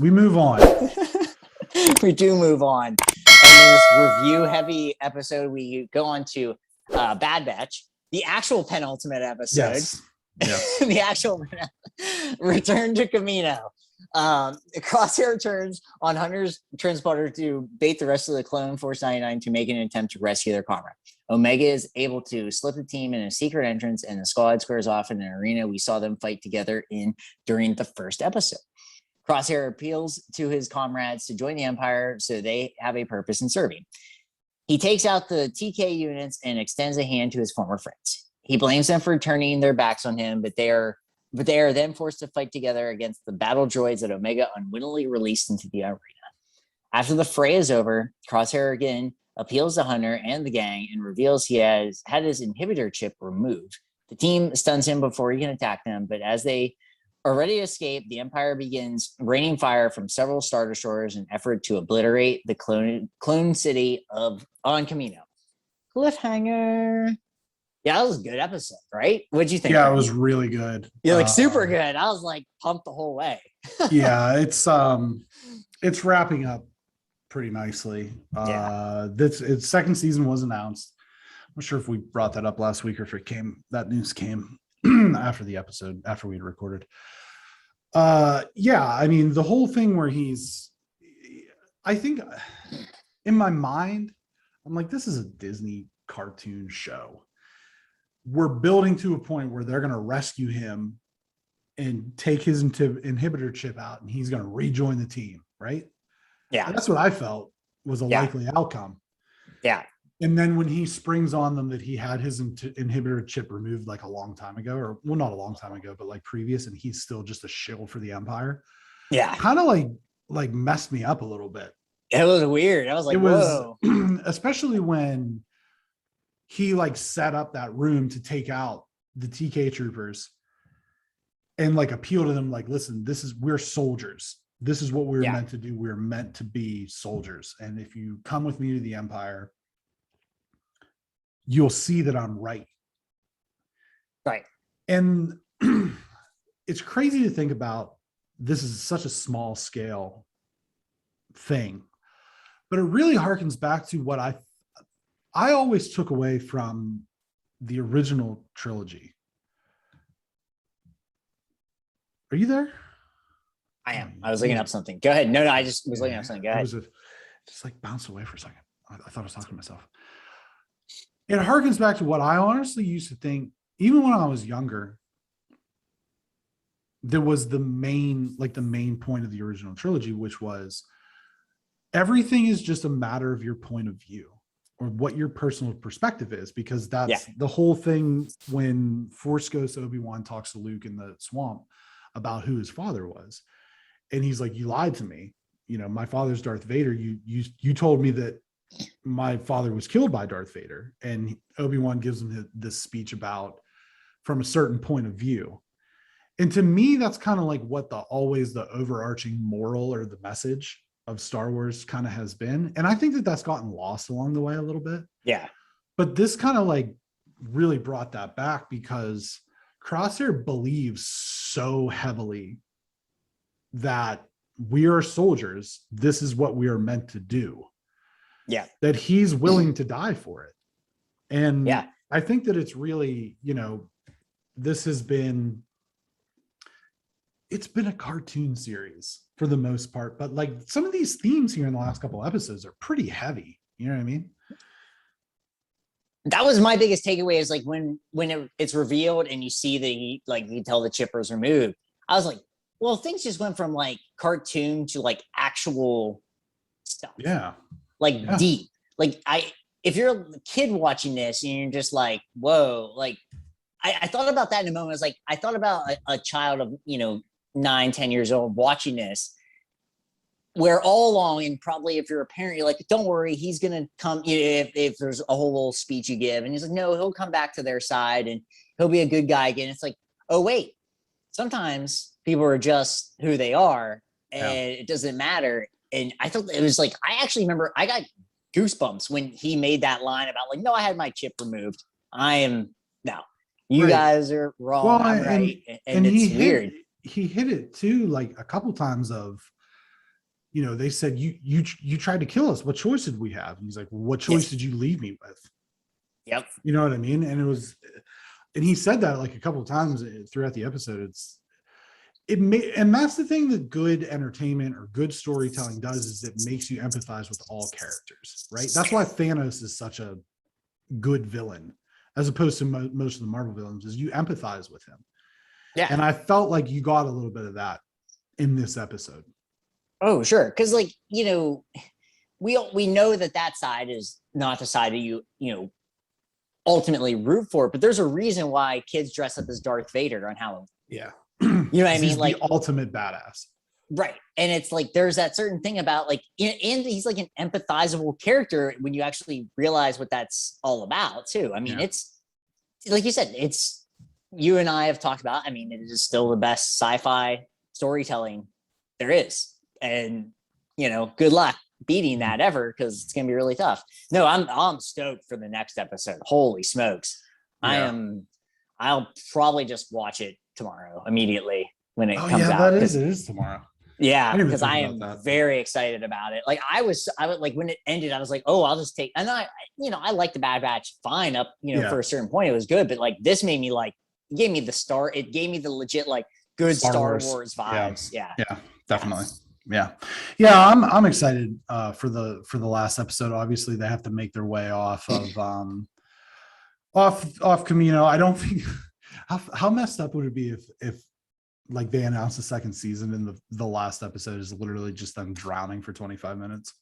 We move on. We do move on. And in this review-heavy episode, we go on to Bad Batch, the actual penultimate episode. Yes. The actual return to Kamino. Crosshair returns on Hunter's transporter to bait the rest of the Clone Force 99 to make an attempt to rescue their comrade. Omega is able to slip the team in a secret entrance, and the squad squares off in an arena we saw them fight together in during the first episode. Crosshair appeals to his comrades to join the Empire so they have a purpose in serving. He takes out the TK units and extends a hand to his former friends. He blames them for turning their backs on him, but they are then forced to fight together against the battle droids that Omega unwittingly released into the arena. After the fray is over, Crosshair again appeals to Hunter and the gang and reveals he has had his inhibitor chip removed. The team stuns him before he can attack them, but as they are ready to escape, the Empire begins raining fire from several Star Destroyers in an effort to obliterate the clone city on Kamino. Cliffhanger. Yeah, that was a good episode, right? What'd you think? Yeah, it was really good. Yeah, like super good. I was like pumped the whole way. Yeah, it's wrapping up pretty nicely. Its second season was announced. I'm not sure if we brought that up last week or if that news came after the episode, after we'd recorded. I mean, the whole thing where I think in my mind, I'm like, this is a Disney cartoon show. We're building to a point where they're going to rescue him and take his inhibitor chip out, and he's going to rejoin the team, right? Yeah. That's what I felt was a likely outcome. Yeah. And then when he springs on them that he had his inhibitor chip removed like a long time ago, or well, not a long time ago, but like previous, and he's still just a shield for the Empire. Yeah. Kind of like messed me up a little bit. It was weird. I was like, whoa. Especially when he like set up that room to take out the TK troopers and like appeal to them, like, listen, we're soldiers. This is what we're meant to do. We're meant to be soldiers. And if you come with me to the Empire, you'll see that I'm right. Right. And it's crazy to think about. This is such a small scale thing, but it really harkens back to what I always took away from the original trilogy. Are you there? I am. I was looking up something. Go ahead. No, I just was looking up something. Go ahead. Just like bounced away for a second. I thought I was talking to myself. It harkens back to what I honestly used to think, even when I was younger, there was the main point of the original trilogy, which was everything is just a matter of your point of view or what your personal perspective is, because that's the whole thing when Force Ghost Obi-Wan talks to Luke in the swamp about who his father was. And he's like, you lied to me. You know, my father's Darth Vader. You told me that my father was killed by Darth Vader. And Obi-Wan gives him this speech about from a certain point of view. And to me, that's kind of like what always the overarching moral or the message of Star Wars kind of has been. And I think that that's gotten lost along the way a little bit. Yeah. But this kind of like really brought that back, because Crosshair believes so heavily that we are soldiers. This is what we are meant to do. Yeah. That he's willing to die for it. And yeah, I think that it's really, it's been a cartoon series for the most part, but like some of these themes here in the last couple of episodes are pretty heavy. You know what I mean? That was my biggest takeaway, is like when it's revealed and you see you tell the chipper's removed. I was like, well, things just went from like cartoon to like actual stuff. Yeah. Deep. Like if you're a kid watching this and you're just like, whoa, like I thought about that in a moment. I was like, I thought about a child of, 9-10 years old watching this, where all along, and probably if you're a parent, you're like, don't worry, he's going to come, if there's a whole little speech you give, and he's like, no, he'll come back to their side and he'll be a good guy again. It's like, oh, wait, sometimes people are just who they are, and it doesn't matter. And I thought it was like, I actually remember I got goosebumps when he made that line about like, no, I had my chip removed. You guys are wrong. I'm right. And it's weird. He hit it too, like a couple times of they said, you tried to kill us. What choice did we have? And he's like, well, what choice did you leave me with? Yep. You know what I mean? And he said that like a couple of times throughout the episode. And that's the thing that good entertainment or good storytelling does, is it makes you empathize with all characters, right? That's why Thanos is such a good villain, as opposed to most of the Marvel villains, is you empathize with him. Yeah. And I felt like you got a little bit of that in this episode. Oh, sure. Because like, we know that side is not the side that you ultimately root for, but there's a reason why kids dress up as Darth Vader on Halloween. Yeah. You know what I mean? He's like the ultimate badass. Right. And it's like, there's that certain thing about like, and he's like an empathizable character when you actually realize what that's all about too. I mean, it's like you said, it's, you and I have talked about, I mean, it is still the best sci-fi storytelling there is. And, good luck beating that ever, because it's going to be really tough. No, I'm stoked for the next episode. Holy smokes. Yeah. I'll probably just watch it tomorrow immediately when it comes out. It is tomorrow. Yeah, because I am very excited about it. Like I would like when it ended, I was like, oh, I'll just take, and I like the Bad Batch fine up, for a certain point, it was good, but like this made me like, it gave me the legit like good Star Wars vibes. Yeah, definitely. Yeah. I'm excited for the last episode. Obviously, they have to make their way off of off Kamino. I don't think how messed up would it be if like they announced the second season and the last episode is literally just them drowning for 25 minutes.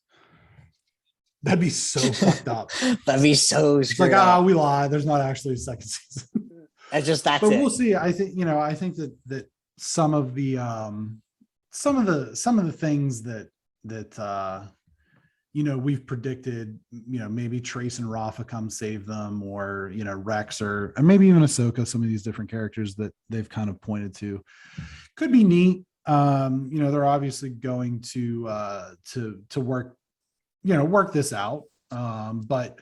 That'd be so fucked up. That'd be so it's like, we lied. There's not actually a second season. That's but we'll see. I think that some of the things that we've predicted, maybe Trace and Rafa come save them, or Rex, or maybe even Ahsoka, some of these different characters that they've kind of pointed to could be neat. They're obviously going to work this out, but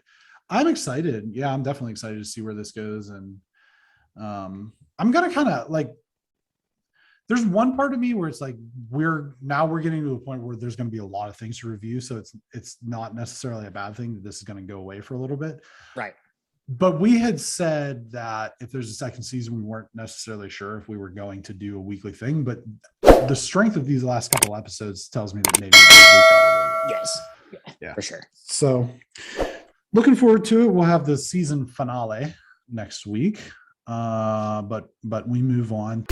I'm excited. I'm definitely excited to see where this goes. And I'm gonna kind of like, there's one part of me where it's like we're getting to a point where there's going to be a lot of things to review, so it's not necessarily a bad thing that this is going to go away for a little bit, right? But we had said that if there's a second season, we weren't necessarily sure if we were going to do a weekly thing, but the strength of these last couple episodes tells me that maybe yes, yeah, for sure. So looking forward to it. We'll have the season finale next week, but we move on.